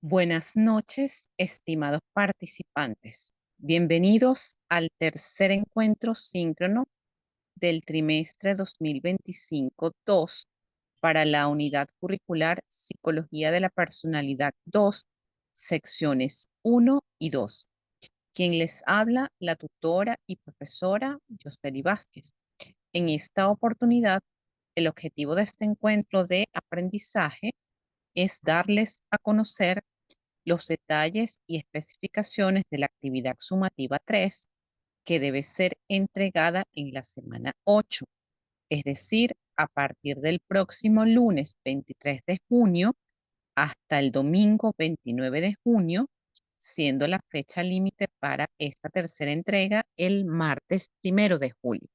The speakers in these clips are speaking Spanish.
Buenas noches, estimados participantes. Bienvenidos al tercer encuentro síncrono del trimestre 2025-2 para la unidad curricular Psicología de la Personalidad 2, secciones 1 y 2. Quien les habla, la tutora y profesora Yosbeli Vázquez. En esta oportunidad, el objetivo de este encuentro de aprendizaje es darles a conocer los detalles y especificaciones de la actividad sumativa 3 que debe ser entregada en la semana 8, es decir, a partir del próximo lunes 23 de junio hasta el domingo 29 de junio, siendo la fecha límite para esta tercera entrega el martes 1 de julio.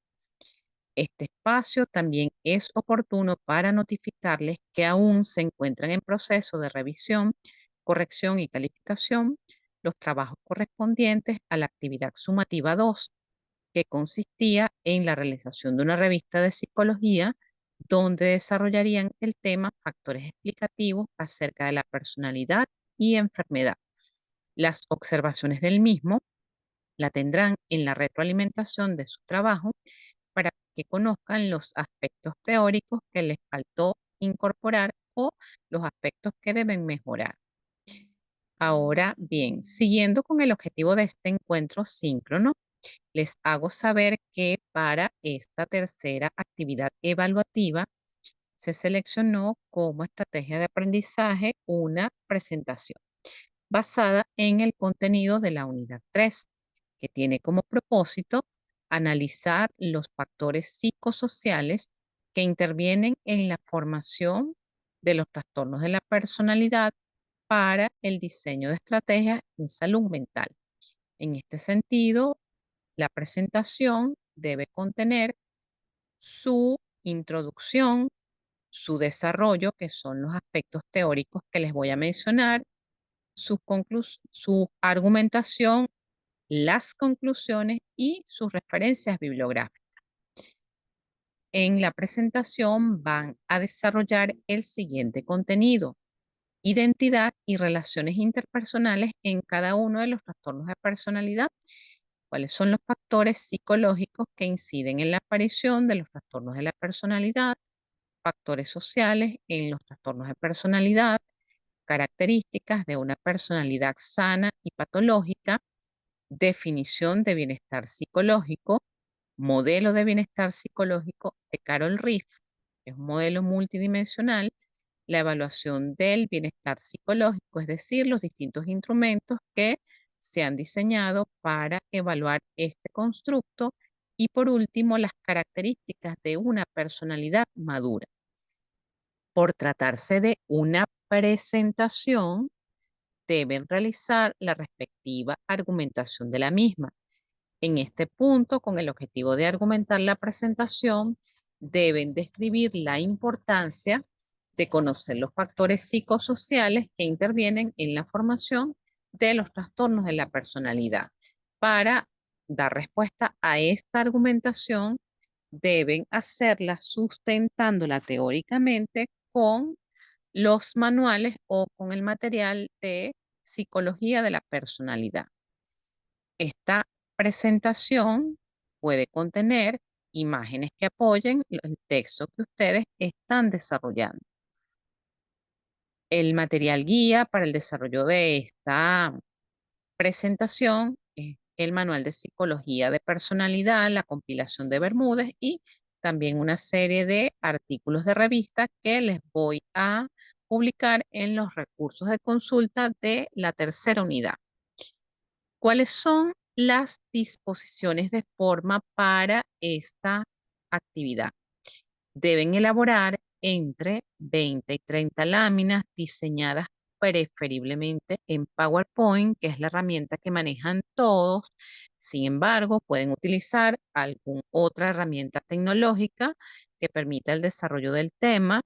Este espacio también es oportuno para notificarles que aún se encuentran en proceso de revisión, corrección y calificación los trabajos correspondientes a la actividad sumativa 2, que consistía en la realización de una revista de psicología donde desarrollarían el tema factores explicativos acerca de la personalidad y enfermedad. Las observaciones del mismo la tendrán en la retroalimentación de su trabajo para que conozcan los aspectos teóricos que les faltó incorporar o los aspectos que deben mejorar. Ahora bien, siguiendo con el objetivo de este encuentro síncrono, les hago saber que para esta tercera actividad evaluativa se seleccionó como estrategia de aprendizaje una presentación basada en el contenido de la unidad 3, que tiene como propósito analizar los factores psicosociales que intervienen en la formación de los trastornos de la personalidad para el diseño de estrategias en salud mental. En este sentido, la presentación debe contener su introducción, su desarrollo, que son los aspectos teóricos que les voy a mencionar, su argumentación, las conclusiones y sus referencias bibliográficas. En la presentación van a desarrollar el siguiente contenido: identidad y relaciones interpersonales en cada uno de los trastornos de personalidad. ¿Cuáles son los factores psicológicos que inciden en la aparición de los trastornos de la personalidad? Factores sociales en los trastornos de personalidad, características de una personalidad sana y patológica, definición de bienestar psicológico, modelo de bienestar psicológico de Carol Riff, que es un modelo multidimensional, la evaluación del bienestar psicológico, es decir, los distintos instrumentos que se han diseñado para evaluar este constructo, y por último, las características de una personalidad madura. Por tratarse de una presentación, deben realizar la respectiva argumentación de la misma. En este punto, con el objetivo de argumentar la presentación, deben describir la importancia de conocer los factores psicosociales que intervienen en la formación de los trastornos de la personalidad. Para dar respuesta a esta argumentación, deben hacerla sustentándola teóricamente con los manuales o con el material de psicología de la personalidad. Esta presentación puede contener imágenes que apoyen el texto que ustedes están desarrollando. El material guía para el desarrollo de esta presentación es el manual de psicología de personalidad, la compilación de Bermúdez y también una serie de artículos de revista que les voy a publicar en los recursos de consulta de la tercera unidad. ¿Cuáles son las disposiciones de forma para esta actividad? Deben elaborar entre 20 y 30 láminas diseñadas preferiblemente en PowerPoint, que es la herramienta que manejan todos. Sin embargo, pueden utilizar alguna otra herramienta tecnológica que permita el desarrollo del tema.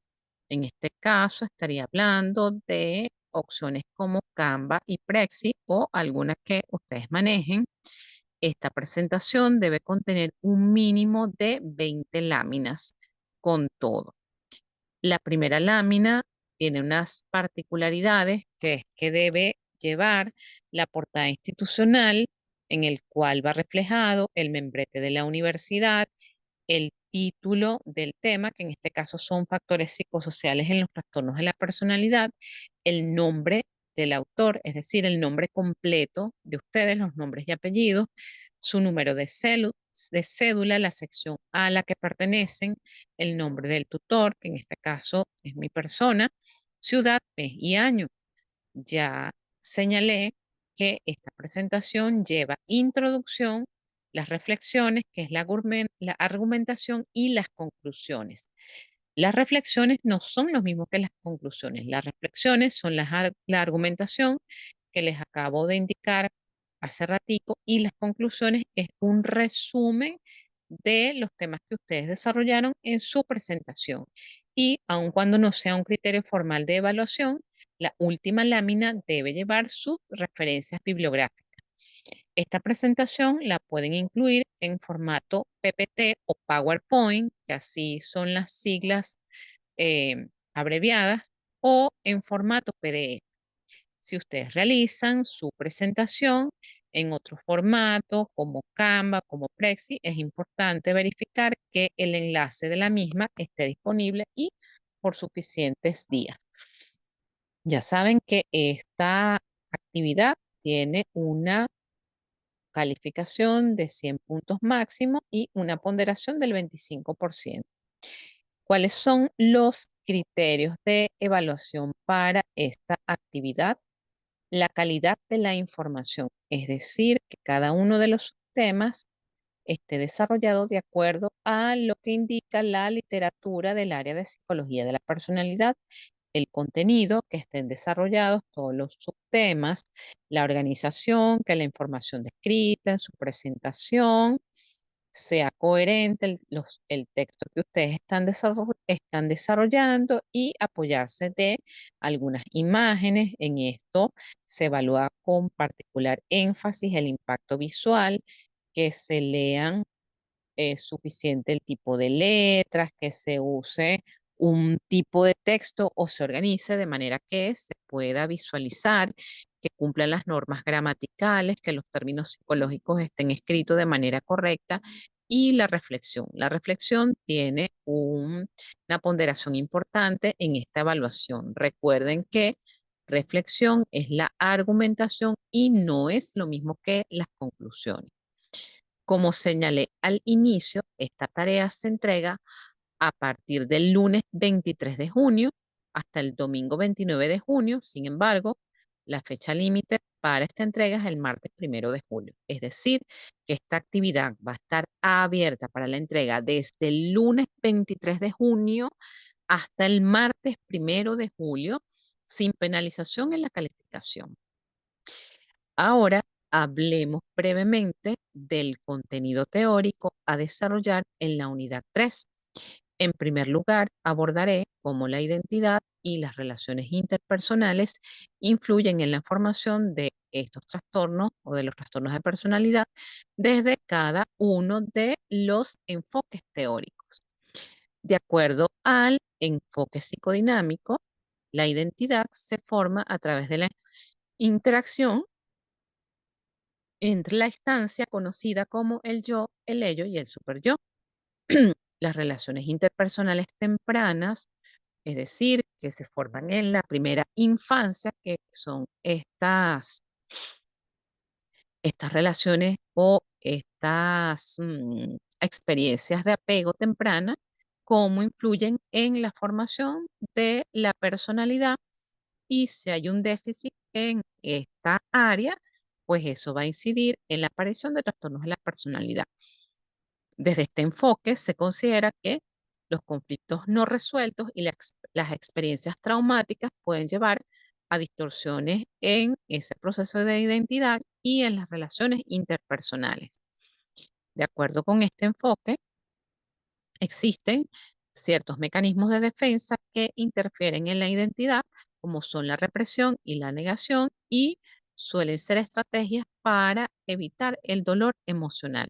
En este caso, estaría hablando de opciones como Canva y Prezi o algunas que ustedes manejen. Esta presentación debe contener un mínimo de 20 láminas con todo. La primera lámina tiene unas particularidades que es que debe llevar la portada institucional en el cual va reflejado el membrete de la universidad, el título del tema, que en este caso son factores psicosociales en los trastornos de la personalidad, el nombre del autor, es decir, el nombre completo de ustedes, los nombres y apellidos, su número de cédula, la sección a la que pertenecen, el nombre del tutor, que en este caso es mi persona, ciudad, mes y año. Ya señalé que esta presentación lleva introducción, las reflexiones, que es la argumentación y las conclusiones. Las reflexiones no son lo mismo que las conclusiones. Las reflexiones son la argumentación que les acabo de indicar hace ratico y las conclusiones es un resumen de los temas que ustedes desarrollaron en su presentación. Y aun cuando no sea un criterio formal de evaluación, la última lámina debe llevar sus referencias bibliográficas. Esta presentación la pueden incluir en formato PPT o PowerPoint, que así son las siglas abreviadas, o en formato PDF. Si ustedes realizan su presentación en otro formato, como Canva, como Prezi, es importante verificar que el enlace de la misma esté disponible y por suficientes días. Ya saben que esta actividad tiene una calificación de 100 puntos máximo y una ponderación del 25%. ¿Cuáles son los criterios de evaluación para esta actividad? La calidad de la información, es decir, que cada uno de los temas esté desarrollado de acuerdo a lo que indica la literatura del área de psicología de la personalidad, el contenido, que estén desarrollados todos los subtemas, la organización, que la información descrita en su presentación sea coherente el texto que ustedes están desarrollando y apoyarse de algunas imágenes. En esto se evalúa con particular énfasis el impacto visual, que se lean suficiente el tipo de letras, que se use un tipo de texto o se organice de manera que se pueda visualizar, que cumplan las normas gramaticales, que los términos psicológicos estén escritos de manera correcta y la reflexión. La reflexión tiene una ponderación importante en esta evaluación. Recuerden que reflexión es la argumentación y no es lo mismo que las conclusiones. Como señalé al inicio, esta tarea se entrega a partir del lunes 23 de junio hasta el domingo 29 de junio. Sin embargo, la fecha límite para esta entrega es el martes 1 de julio. Es decir, que esta actividad va a estar abierta para la entrega desde el lunes 23 de junio hasta el martes 1 de julio, sin penalización en la calificación. Ahora hablemos brevemente del contenido teórico a desarrollar en la unidad 3. En primer lugar, abordaré cómo la identidad y las relaciones interpersonales influyen en la formación de estos trastornos o de los trastornos de personalidad desde cada uno de los enfoques teóricos. De acuerdo al enfoque psicodinámico, la identidad se forma a través de la interacción entre la instancia conocida como el yo, el ello y el superyo. Las relaciones interpersonales tempranas, es decir, que se forman en la primera infancia, que son estas relaciones o estas experiencias de apego temprana, cómo influyen en la formación de la personalidad y si hay un déficit en esta área, pues eso va a incidir en la aparición de trastornos de la personalidad. Desde este enfoque se considera que los conflictos no resueltos y las experiencias traumáticas pueden llevar a distorsiones en ese proceso de identidad y en las relaciones interpersonales. De acuerdo con este enfoque, existen ciertos mecanismos de defensa que interfieren en la identidad, como son la represión y la negación, y suelen ser estrategias para evitar el dolor emocional.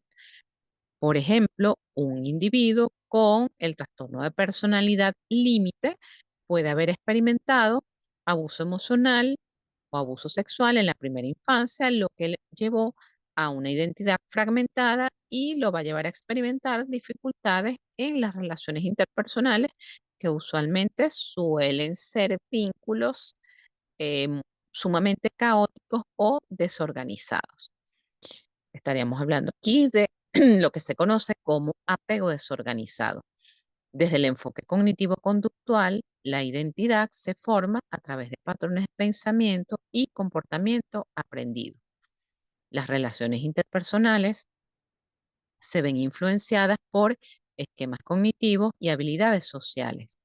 Por ejemplo, un individuo con el trastorno de personalidad límite puede haber experimentado abuso emocional o abuso sexual en la primera infancia, lo que le llevó a una identidad fragmentada y lo va a llevar a experimentar dificultades en las relaciones interpersonales, que usualmente suelen ser vínculos em, sumamente caóticos o desorganizados. Estaríamos hablando aquí de lo que se conoce como apego desorganizado. Desde el enfoque cognitivo-conductual, la identidad se forma a través de patrones de pensamiento y comportamiento aprendido. Las relaciones interpersonales se ven influenciadas por esquemas cognitivos y habilidades sociales.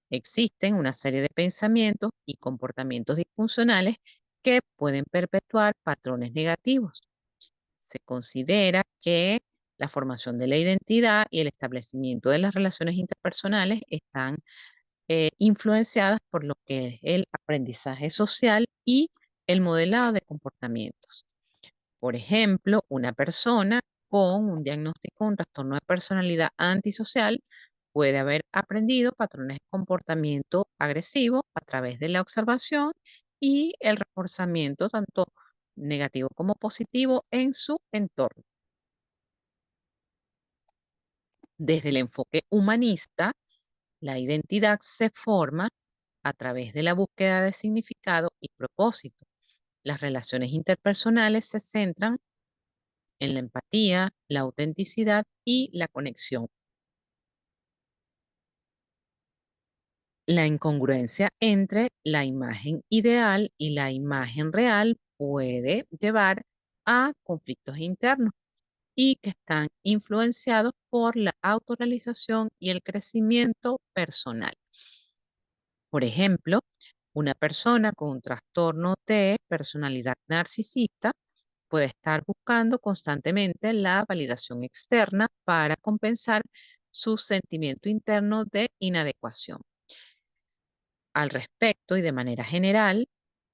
Existen una serie de pensamientos y comportamientos disfuncionales que pueden perpetuar patrones negativos. Se considera que la formación de la identidad y el establecimiento de las relaciones interpersonales están influenciadas por lo que es el aprendizaje social y el modelado de comportamientos. Por ejemplo, una persona con un diagnóstico de un trastorno de personalidad antisocial puede haber aprendido patrones de comportamiento agresivo a través de la observación y el reforzamiento tanto negativo como positivo en su entorno. Desde el enfoque humanista, la identidad se forma a través de la búsqueda de significado y propósito. Las relaciones interpersonales se centran en la empatía, la autenticidad y la conexión. La incongruencia entre la imagen ideal y la imagen real puede llevar a conflictos internos y que están influenciados por la autorrealización y el crecimiento personal. Por ejemplo, una persona con un trastorno de personalidad narcisista puede estar buscando constantemente la validación externa para compensar su sentimiento interno de inadecuación. Al respecto y de manera general,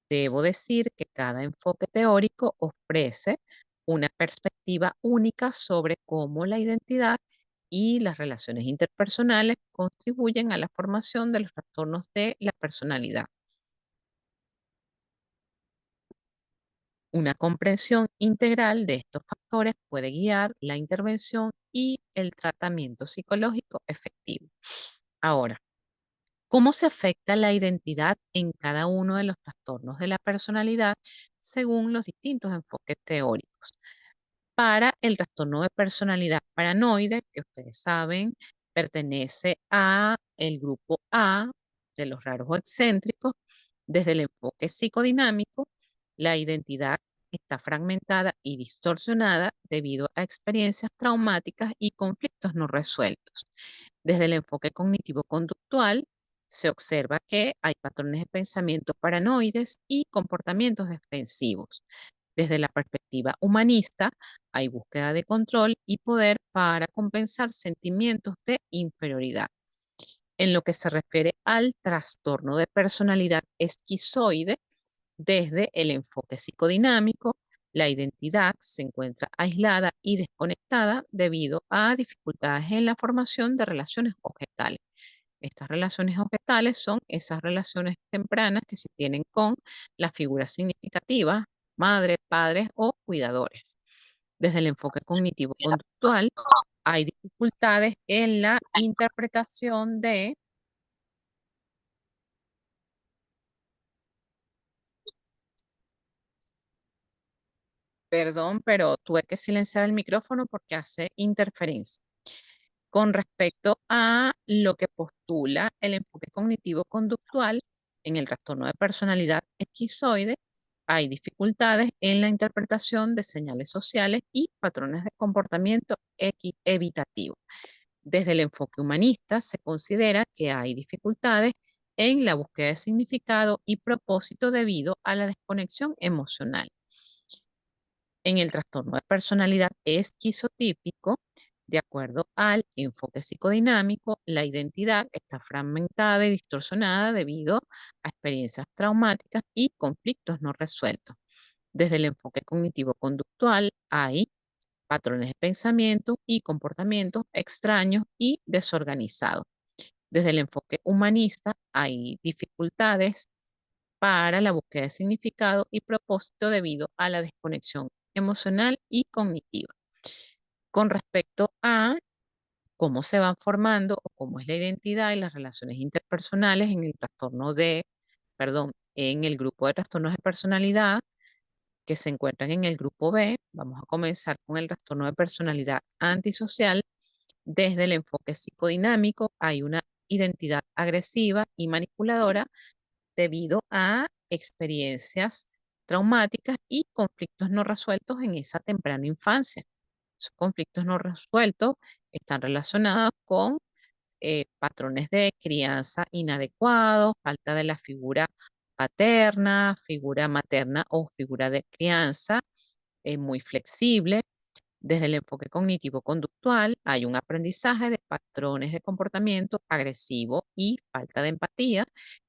debo decir que cada enfoque teórico ofrece una perspectiva única sobre cómo la identidad y las relaciones interpersonales contribuyen a la formación de los trastornos de la personalidad. Una comprensión integral de estos factores puede guiar la intervención y el tratamiento psicológico efectivo. Ahora, ¿cómo se afecta la identidad en cada uno de los trastornos de la personalidad según los distintos enfoques teóricos? Para el trastorno de personalidad paranoide, que ustedes saben, pertenece a el grupo A de los raros o excéntricos. Desde el enfoque psicodinámico, la identidad está fragmentada y distorsionada debido a experiencias traumáticas y conflictos no resueltos. Desde el enfoque cognitivo-conductual, se observa que hay patrones de pensamiento paranoides y comportamientos defensivos. Desde la perspectiva humanista, hay búsqueda de control y poder para compensar sentimientos de inferioridad. En lo que se refiere al trastorno de personalidad esquizoide, desde el enfoque psicodinámico, la identidad se encuentra aislada y desconectada debido a dificultades en la formación de relaciones objetales. Estas relaciones objetales son esas relaciones tempranas que se tienen con las figuras significativas, madres, padres o cuidadores. Desde el enfoque cognitivo-conductual, hay dificultades en la interpretación de, perdón, pero tuve que silenciar el micrófono porque hace interferencia. Con respecto a lo que postula el enfoque cognitivo-conductual en el trastorno de personalidad esquizoide, hay dificultades en la interpretación de señales sociales y patrones de comportamiento evitativo. Desde el enfoque humanista se considera que hay dificultades en la búsqueda de significado y propósito debido a la desconexión emocional. En el trastorno de personalidad esquizotípico, de acuerdo al enfoque psicodinámico, la identidad está fragmentada y distorsionada debido a experiencias traumáticas y conflictos no resueltos. Desde el enfoque cognitivo-conductual hay patrones de pensamiento y comportamientos extraños y desorganizados. Desde el enfoque humanista hay dificultades para la búsqueda de significado y propósito debido a la desconexión emocional y cognitiva. Con respecto a cómo se van formando o cómo es la identidad y las relaciones interpersonales en el en el grupo de trastornos de personalidad que se encuentran en el grupo B, vamos a comenzar con el trastorno de personalidad antisocial. Desde el enfoque psicodinámico hay una identidad agresiva y manipuladora debido a experiencias traumáticas y conflictos no resueltos en esa temprana infancia. Esos conflictos no resueltos están relacionados con patrones de crianza inadecuados, falta de la figura paterna, figura materna o figura de crianza muy flexible. Desde el enfoque cognitivo-conductual hay un aprendizaje de patrones de comportamiento agresivo y falta de empatía.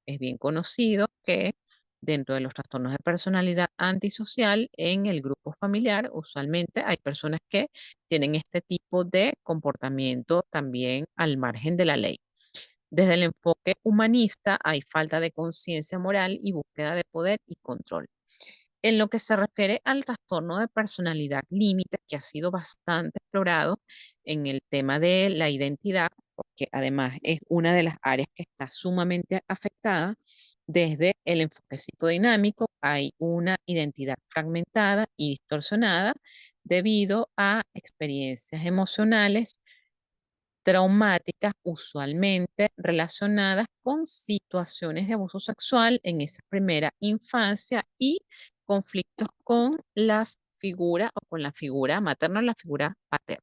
Es bien conocido que dentro de los trastornos de personalidad antisocial en el grupo familiar, usualmente hay personas que tienen este tipo de comportamiento también al margen de la ley. Desde el enfoque humanista hay falta de conciencia moral y búsqueda de poder y control. En lo que se refiere al trastorno de personalidad límite, que ha sido bastante explorado en el tema de la identidad, porque además es una de las áreas que está sumamente afectada, desde el enfoque psicodinámico hay una identidad fragmentada y distorsionada debido a experiencias emocionales traumáticas, usualmente relacionadas con situaciones de abuso sexual en esa primera infancia y conflictos con las figuras o con la figura materna o la figura paterna.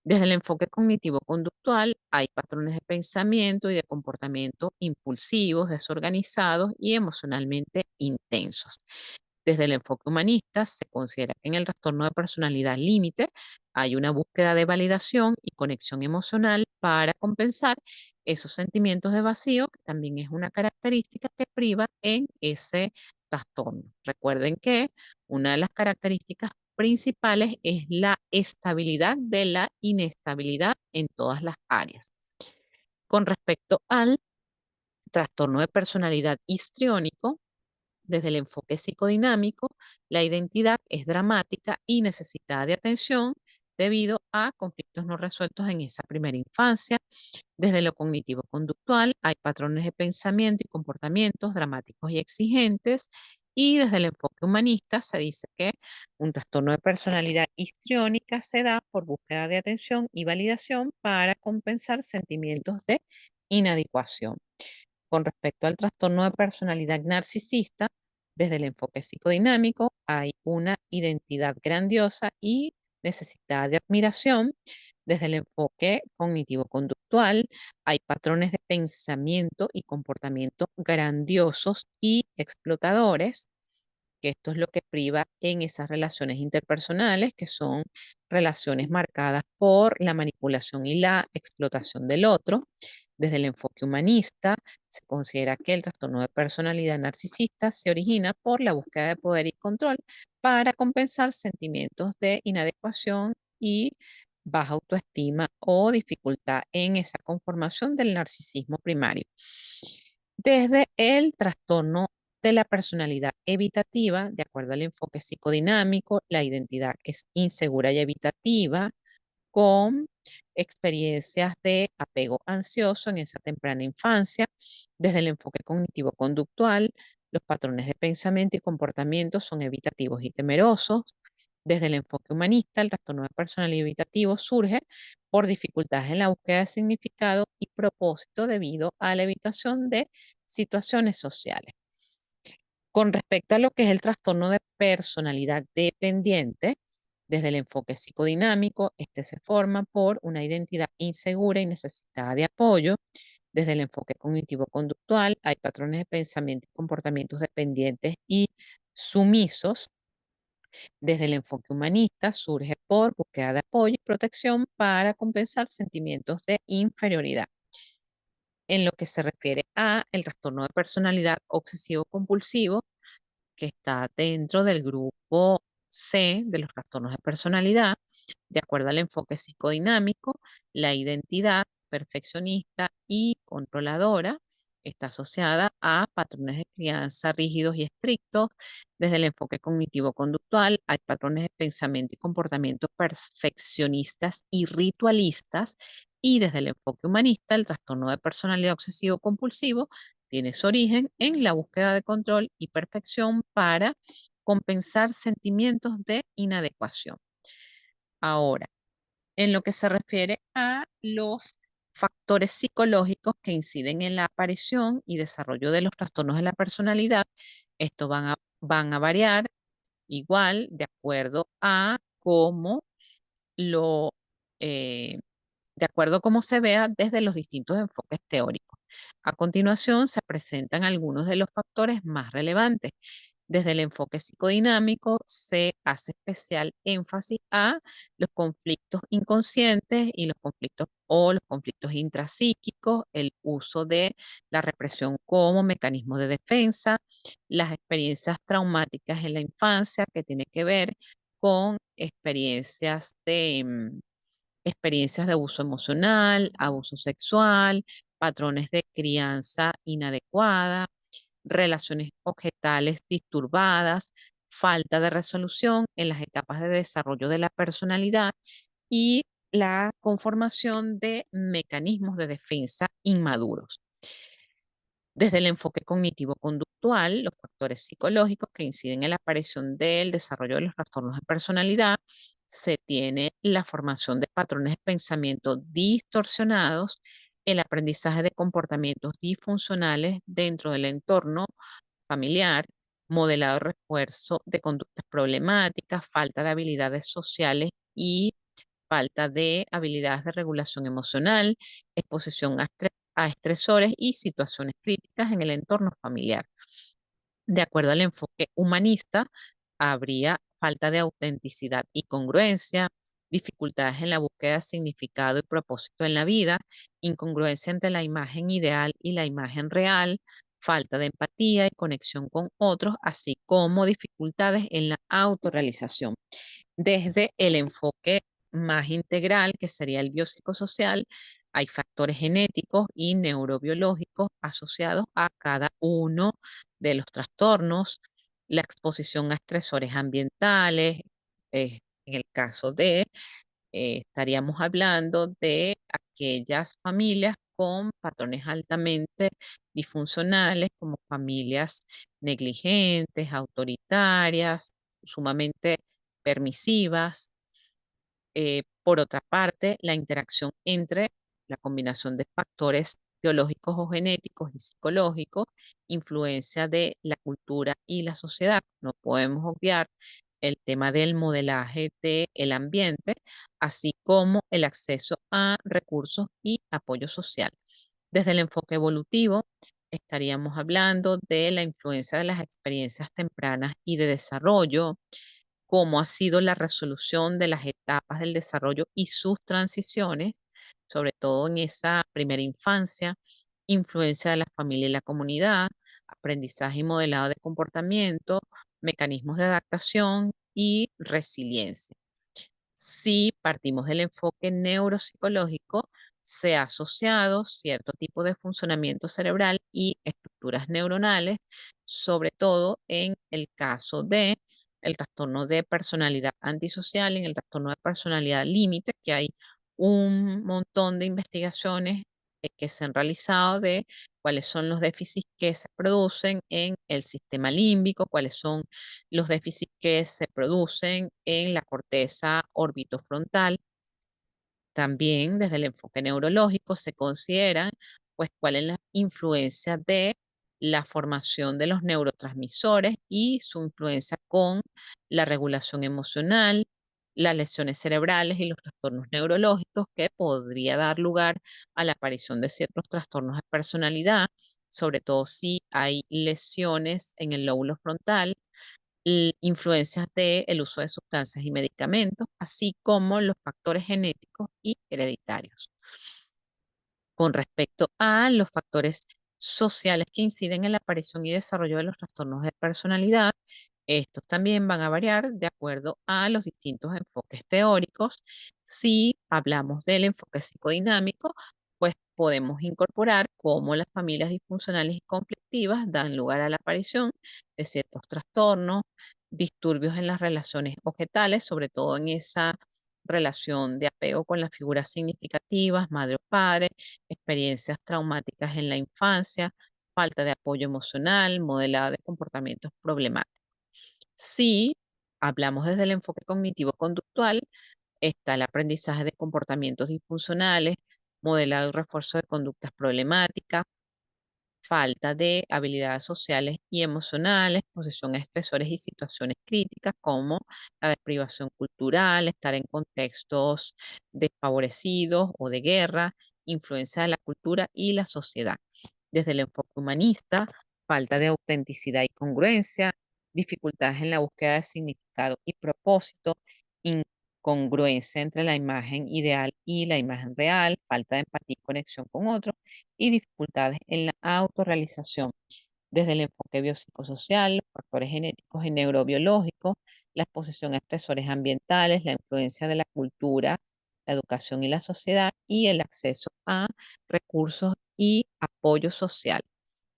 Desde el enfoque cognitivo-conductual hay patrones de pensamiento y de comportamiento impulsivos, desorganizados y emocionalmente intensos. Desde el enfoque humanista se considera que en el trastorno de personalidad límite hay una búsqueda de validación y conexión emocional para compensar esos sentimientos de vacío, que también es una característica que priva en ese trastorno. Recuerden que una de las características principales es la estabilidad de la inestabilidad en todas las áreas. Con respecto al trastorno de personalidad histriónico, desde el enfoque psicodinámico, la identidad es dramática y necesitada de atención debido a conflictos no resueltos en esa primera infancia. Desde lo cognitivo-conductual hay patrones de pensamiento y comportamientos dramáticos y exigentes. Y desde el enfoque humanista se dice que un trastorno de personalidad histriónica se da por búsqueda de atención y validación para compensar sentimientos de inadecuación. Con respecto al trastorno de personalidad narcisista, desde el enfoque psicodinámico hay una identidad grandiosa y necesitada de admiración. Desde el enfoque cognitivo-conductual hay patrones de pensamiento y comportamiento grandiosos y explotadores, que esto es lo que priva en esas relaciones interpersonales, que son relaciones marcadas por la manipulación y la explotación del otro. Desde el enfoque humanista, se considera que el trastorno de personalidad narcisista se origina por la búsqueda de poder y control para compensar sentimientos de inadecuación y baja autoestima o dificultad en esa conformación del narcisismo primario. Desde el trastorno de la personalidad evitativa, de acuerdo al enfoque psicodinámico, la identidad es insegura y evitativa, con experiencias de apego ansioso en esa temprana infancia. Desde el enfoque cognitivo-conductual, los patrones de pensamiento y comportamiento son evitativos y temerosos. Desde el enfoque humanista, el trastorno de personalidad evitativo surge por dificultades en la búsqueda de significado y propósito debido a la evitación de situaciones sociales. Con respecto a lo que es el trastorno de personalidad dependiente, desde el enfoque psicodinámico, este se forma por una identidad insegura y necesitada de apoyo. Desde el enfoque cognitivo-conductual, hay patrones de pensamiento y comportamientos dependientes y sumisos. Desde el enfoque humanista, surge por búsqueda de apoyo y protección para compensar sentimientos de inferioridad. En lo que se refiere a el trastorno de personalidad obsesivo-compulsivo, que está dentro del grupo C de los trastornos de personalidad, de acuerdo al enfoque psicodinámico, la identidad perfeccionista y controladora. Está asociada a patrones de crianza rígidos y estrictos. Desde el enfoque cognitivo-conductual hay patrones de pensamiento y comportamiento perfeccionistas y ritualistas. Y desde el enfoque humanista, el trastorno de personalidad obsesivo-compulsivo tiene su origen en la búsqueda de control y perfección para compensar sentimientos de inadecuación. Ahora, en lo que se refiere a los factores psicológicos que inciden en la aparición y desarrollo de los trastornos de la personalidad, estos van a variar igual de acuerdo a cómo lo, eh, de acuerdo a cómo se vea desde los distintos enfoques teóricos. A continuación se presentan algunos de los factores más relevantes. Desde el enfoque psicodinámico se hace especial énfasis a los conflictos inconscientes y los conflictos intrapsíquicos, el uso de la represión como mecanismo de defensa, las experiencias traumáticas en la infancia que tiene que ver con experiencias de abuso emocional, abuso sexual, patrones de crianza inadecuada, relaciones objetales disturbadas, falta de resolución en las etapas de desarrollo de la personalidad y la conformación de mecanismos de defensa inmaduros. Desde el enfoque cognitivo-conductual, los factores psicológicos que inciden en la aparición del desarrollo de los trastornos de personalidad, se tiene la formación de patrones de pensamiento distorsionados, el aprendizaje de comportamientos disfuncionales dentro del entorno familiar, modelado de refuerzo de conductas problemáticas, falta de habilidades sociales y falta de habilidades de regulación emocional, exposición a estresores y situaciones críticas en el entorno familiar. De acuerdo al enfoque humanista, habría falta de autenticidad y congruencia, dificultades en la búsqueda de significado y propósito en la vida, incongruencia entre la imagen ideal y la imagen real, falta de empatía y conexión con otros, así como dificultades en la autorrealización. Desde el enfoque más integral, que sería el biopsicosocial, hay factores genéticos y neurobiológicos asociados a cada uno de los trastornos, la exposición a estresores ambientales, en el caso de, estaríamos hablando de aquellas familias con patrones altamente disfuncionales, como familias negligentes, autoritarias, sumamente permisivas. Por otra parte, la interacción entre la combinación de factores biológicos o genéticos y psicológicos, influencia de la cultura y la sociedad. No podemos obviar el tema del modelaje del ambiente, así como el acceso a recursos y apoyo social. Desde el enfoque evolutivo, estaríamos hablando de la influencia de las experiencias tempranas y de desarrollo, cómo ha sido la resolución de las etapas del desarrollo y sus transiciones, sobre todo en esa primera infancia, influencia de la familia y la comunidad, aprendizaje y modelado de comportamiento, mecanismos de adaptación y resiliencia. Si partimos del enfoque neuropsicológico, se ha asociado cierto tipo de funcionamiento cerebral y estructuras neuronales, sobre todo en el caso de el trastorno de personalidad antisocial, en el trastorno de personalidad límite, que hay un montón de investigaciones que se han realizado de cuáles son los déficits que se producen en el sistema límbico, cuáles son los déficits que se producen en la corteza orbitofrontal. También desde el enfoque neurológico se consideran pues cuál es la influencia de la formación de los neurotransmisores y su influencia con la regulación emocional, las lesiones cerebrales y los trastornos neurológicos que podría dar lugar a la aparición de ciertos trastornos de personalidad, sobre todo si hay lesiones en el lóbulo frontal, influencias del uso de sustancias y medicamentos, así como los factores genéticos y hereditarios. Con respecto a los factores sociales que inciden en la aparición y desarrollo de los trastornos de personalidad, estos también van a variar de acuerdo a los distintos enfoques teóricos. Si hablamos del enfoque psicodinámico, pues podemos incorporar cómo las familias disfuncionales y conflictivas dan lugar a la aparición de ciertos trastornos, disturbios en las relaciones objetales, sobre todo en esa relación de apego con las figuras significativas, madre o padre, experiencias traumáticas en la infancia, falta de apoyo emocional, modelado de comportamientos problemáticos. Si hablamos desde el enfoque cognitivo-conductual, está el aprendizaje de comportamientos disfuncionales, modelado y refuerzo de conductas problemáticas, falta de habilidades sociales y emocionales, posesión a estresores y situaciones críticas como la deprivación cultural, estar en contextos desfavorecidos o de guerra, influencia de la cultura y la sociedad. Desde el enfoque humanista, falta de autenticidad y congruencia, dificultades en la búsqueda de significado y propósito, incongruencia entre la imagen ideal y la imagen real, falta de empatía y conexión con otros y dificultades en la autorrealización. Desde el enfoque biopsicosocial, los factores genéticos y neurobiológicos, la exposición a estresores ambientales, la influencia de la cultura, la educación y la sociedad y el acceso a recursos y apoyo social.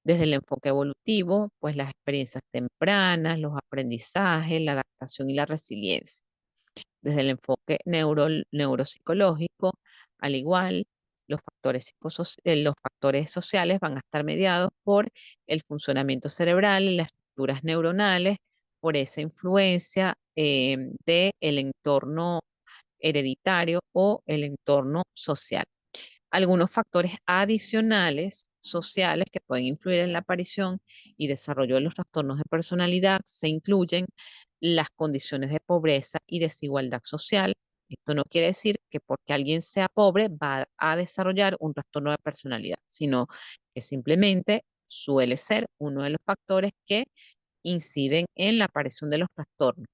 Desde el enfoque evolutivo, pues las experiencias tempranas, los aprendizajes, la adaptación y la resiliencia. Desde el enfoque neuropsicológico, al igual, los factores sociales van a estar mediados por el funcionamiento cerebral y las estructuras neuronales, por esa influencia del entorno hereditario o el entorno social. Algunos factores adicionales sociales que pueden influir en la aparición y desarrollo de los trastornos de personalidad se incluyen las condiciones de pobreza y desigualdad social. Esto no quiere decir que porque alguien sea pobre va a desarrollar un trastorno de personalidad, sino que simplemente suele ser uno de los factores que inciden en la aparición de los trastornos.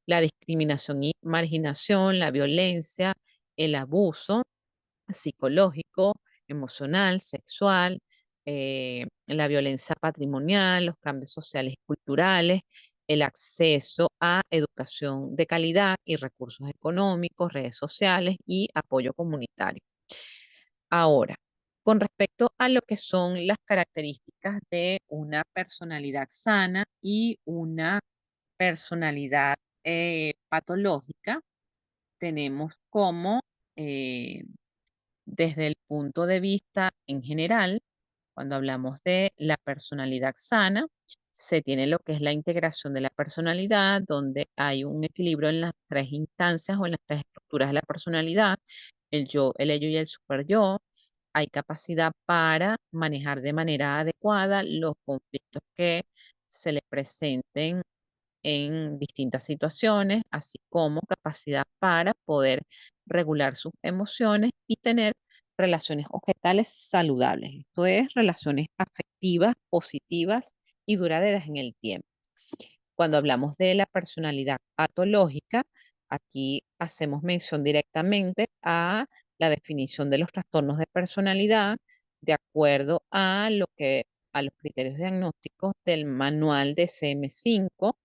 La discriminación y marginación, la violencia, el abuso psicológico, emocional, sexual, la violencia patrimonial, los cambios sociales y culturales, el acceso a educación de calidad y recursos económicos, redes sociales y apoyo comunitario. Ahora, con respecto a lo que son las características de una personalidad sana y una personalidad patológica, tenemos como eh, desde el punto de vista en general, cuando hablamos de la personalidad sana, se tiene lo que es la integración de la personalidad, donde hay un equilibrio en las tres instancias o en las tres estructuras de la personalidad, el yo, el ello y el super yo. Hay capacidad para manejar de manera adecuada los conflictos que se le presenten en distintas situaciones, así como capacidad para poder regular sus emociones y tener relaciones objetales saludables. Esto es relaciones afectivas, positivas y duraderas en el tiempo. Cuando hablamos de la personalidad patológica, aquí hacemos mención directamente a la definición de los trastornos de personalidad de acuerdo a los criterios diagnósticos del manual de CM5.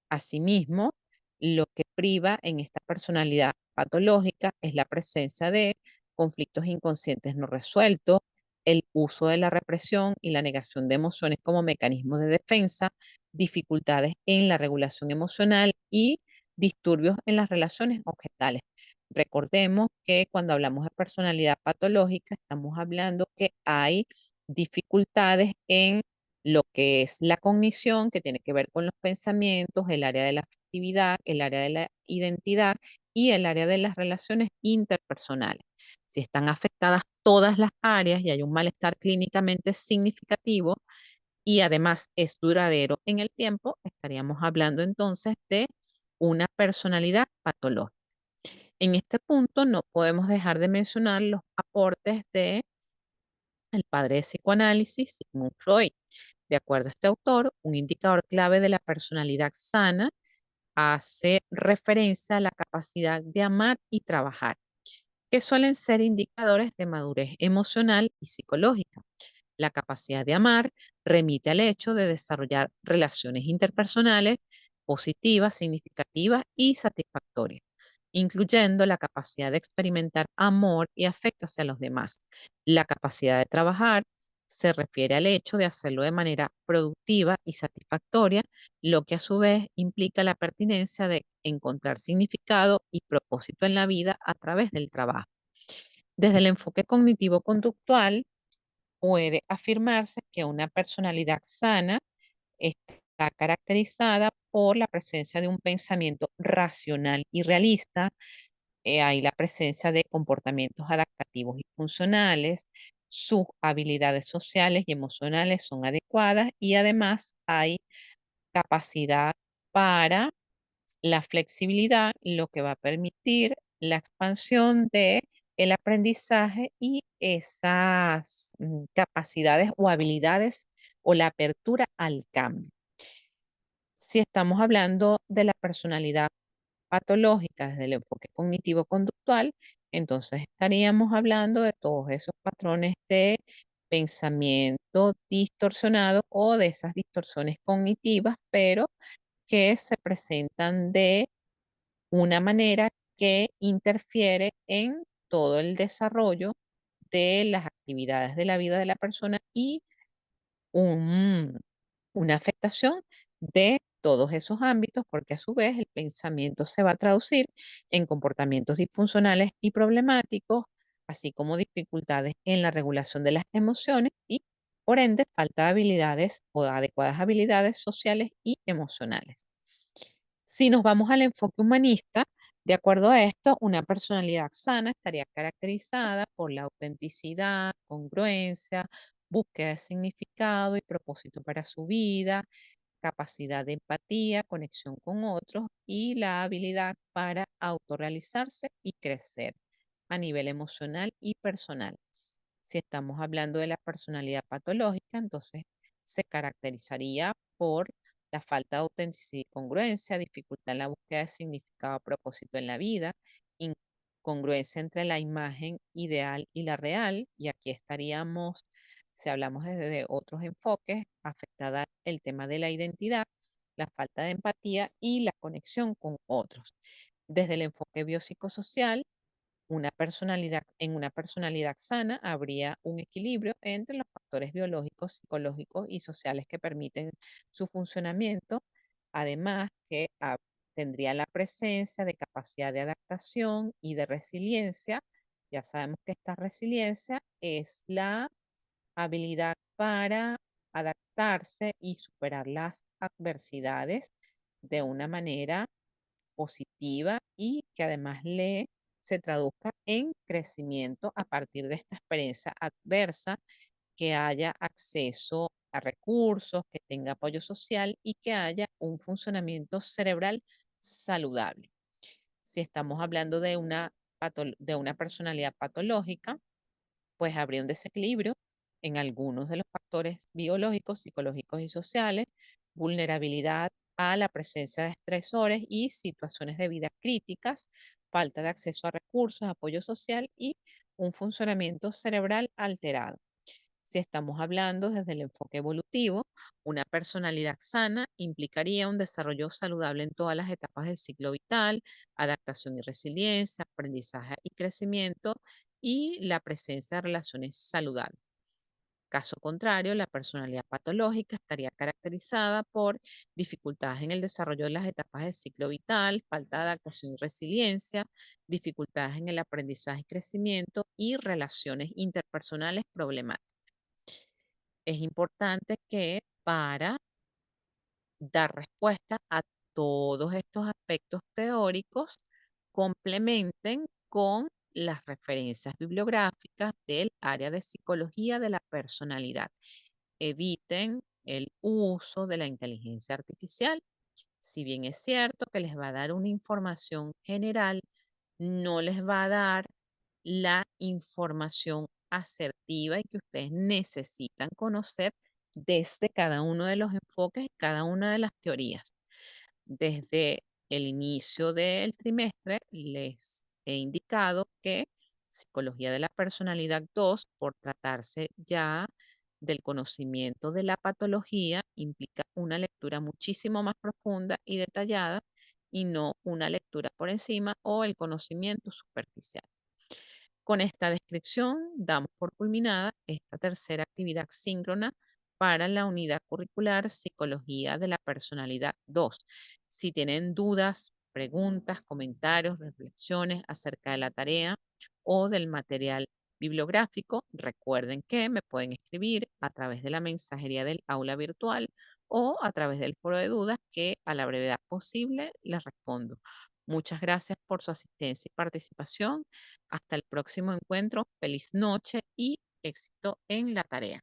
Asimismo, lo que priva en esta personalidad patológica es la presencia de conflictos inconscientes no resueltos, el uso de la represión y la negación de emociones como mecanismo de defensa, dificultades en la regulación emocional y disturbios en las relaciones objetales. Recordemos que cuando hablamos de personalidad patológica, estamos hablando que hay dificultades en lo que es la cognición, que tiene que ver con los pensamientos, el área de la afectividad, el área de la identidad y el área de las relaciones interpersonales. Si están afectadas todas las áreas y hay un malestar clínicamente significativo y además es duradero en el tiempo, estaríamos hablando entonces de una personalidad patológica. En este punto no podemos dejar de mencionar los aportes de el padre de psicoanálisis, Sigmund Freud. De acuerdo a este autor, un indicador clave de la personalidad sana hace referencia a la capacidad de amar y trabajar, que suelen ser indicadores de madurez emocional y psicológica. La capacidad de amar remite al hecho de desarrollar relaciones interpersonales positivas, significativas y satisfactorias. incluyendo la capacidad de experimentar amor y afecto hacia los demás. La capacidad de trabajar se refiere al hecho de hacerlo de manera productiva y satisfactoria, lo que a su vez implica la pertinencia de encontrar significado y propósito en la vida a través del trabajo. Desde el enfoque cognitivo-conductual, puede afirmarse que una personalidad sana está caracterizada por la presencia de un pensamiento racional y realista. Hay la presencia de comportamientos adaptativos y funcionales, sus habilidades sociales y emocionales son adecuadas y además hay capacidad para la flexibilidad, lo que va a permitir la expansión de el aprendizaje y esas capacidades o habilidades o la apertura al cambio. Si estamos hablando de la personalidad patológica desde el enfoque cognitivo-conductual, entonces estaríamos hablando de todos esos patrones de pensamiento distorsionado o de esas distorsiones cognitivas, pero que se presentan de una manera que interfiere en todo el desarrollo de las actividades de la vida de la persona y un una afectación de todos esos ámbitos, porque a su vez el pensamiento se va a traducir en comportamientos disfuncionales y problemáticos, así como dificultades en la regulación de las emociones y, por ende, falta de habilidades o adecuadas habilidades sociales y emocionales. Si nos vamos al enfoque humanista, de acuerdo a esto, una personalidad sana estaría caracterizada por la autenticidad, congruencia, búsqueda de significado y propósito para su vida, capacidad de empatía, conexión con otros y la habilidad para autorrealizarse y crecer a nivel emocional y personal. Si estamos hablando de la personalidad patológica, entonces se caracterizaría por la falta de autenticidad y congruencia, dificultad en la búsqueda de significado a propósito en la vida, incongruencia entre la imagen ideal y la real, y aquí estaríamos, si hablamos desde otros enfoques, afectada el tema de la identidad, la falta de empatía y la conexión con otros. Desde el enfoque biopsicosocial, en una personalidad sana habría un equilibrio entre los factores biológicos, psicológicos y sociales que permiten su funcionamiento, además que tendría la presencia de capacidad de adaptación y de resiliencia. Ya sabemos que esta resiliencia es la habilidad para adaptarse y superar las adversidades de una manera positiva y que además se traduzca en crecimiento a partir de esta experiencia adversa, que haya acceso a recursos, que tenga apoyo social y que haya un funcionamiento cerebral saludable. Si estamos hablando de de una personalidad patológica, pues habría un desequilibrio en algunos de los factores biológicos, psicológicos y sociales, vulnerabilidad a la presencia de estresores y situaciones de vida críticas, falta de acceso a recursos, apoyo social y un funcionamiento cerebral alterado. Si estamos hablando desde el enfoque evolutivo, una personalidad sana implicaría un desarrollo saludable en todas las etapas del ciclo vital, adaptación y resiliencia, aprendizaje y crecimiento y la presencia de relaciones saludables. Caso contrario, la personalidad patológica estaría caracterizada por dificultades en el desarrollo de las etapas del ciclo vital, falta de adaptación y resiliencia, dificultades en el aprendizaje y crecimiento y relaciones interpersonales problemáticas. Es importante que para dar respuesta a todos estos aspectos teóricos, complementen con las referencias bibliográficas del área de psicología de la personalidad. Eviten el uso de la inteligencia artificial. Si bien es cierto que les va a dar una información general, no les va a dar la información asertiva y que ustedes necesitan conocer desde cada uno de los enfoques y cada una de las teorías. Desde el inicio del trimestre les he indicado que Psicología de la Personalidad 2, por tratarse ya del conocimiento de la patología, implica una lectura muchísimo más profunda y detallada y no una lectura por encima o el conocimiento superficial. Con esta descripción, damos por culminada esta tercera actividad síncrona para la unidad curricular Psicología de la Personalidad 2. Si tienen dudas, preguntas, comentarios, reflexiones acerca de la tarea o del material bibliográfico, recuerden que me pueden escribir a través de la mensajería del aula virtual o a través del foro de dudas que a la brevedad posible les respondo. Muchas gracias por su asistencia y participación. Hasta el próximo encuentro. Feliz noche y éxito en la tarea.